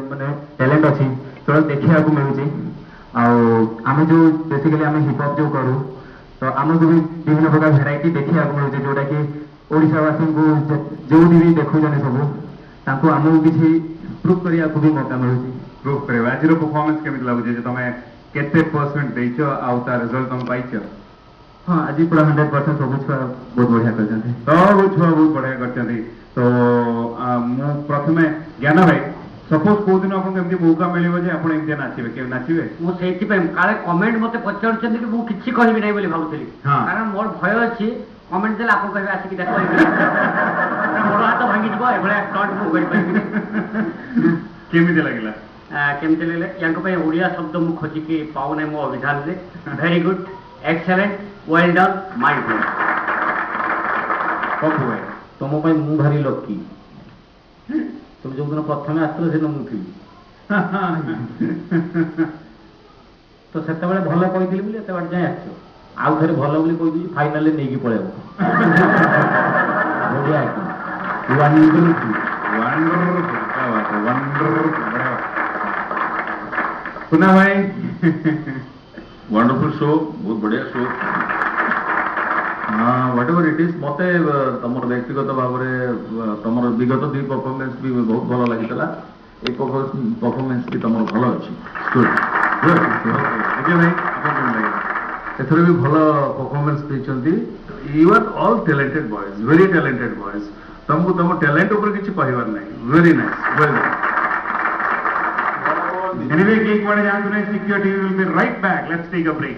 माने टैलेंट अच्छी तो देखा मिलूँ आम जो बेसिकली आम हिपहप जो करूँ तो आमको भी विभिन्न प्रकार भेराइटी देखा मिलूँ जोटा कि ओडावासी को जो भी देखुचे सब आमको किसी प्रूफ करने को भी मौका मिलूँ प्रूफ कर आज परफॉर्मेंस केमी लगुचे तुम केते परसेंट देच आउ तार रिजल्ट तुम पाइछ हाँ आज पूरा 100% सब छुआ बहुत बढ़िया कर सब छुआ बहुत बढ़िया कर तो मु प्रथम ज्ञान भाई सपोज कौ दिन आपको मौका मिले जे आप नाचे के नाचे मुझे काले कमेंट मत पचार कि मुझे किसी कहबी ना बोली भावुली कारण मोर भय अच्छी कमेंट देले आप कहे आसिक देख मोर हाथ भांगी जी केमी लगे केमती लगे या ओडिया शब्द मुझे खोजिकी पाऊना मो अभिधान से very good excellent well done my good Pappu भाई तुम मु भारी लकी तुम जो दिन प्रथम आसो से मुझे तो से भल कही बोली एत बार जाए आस आउ थे भल बोली कही फाइनाल नहीं पड़ेब सुना भाई वंडरफुल शो बहुत बढ़िया show what ever it is मते तुम व्यक्तिगत भाव में तुम विगत दुई परफॉर्मेंस भी बहुत भल लगी ये परफॉर्मेंस भी तुम भल अच्छी एथर भी भल परफॉर्मेंस देते you are all talented boys very talented boys तुमको तुम टैलेंट ऊपर किसी कहबार नहीं very nice well anyway cake वाले जान सुने security will be right back let's take a break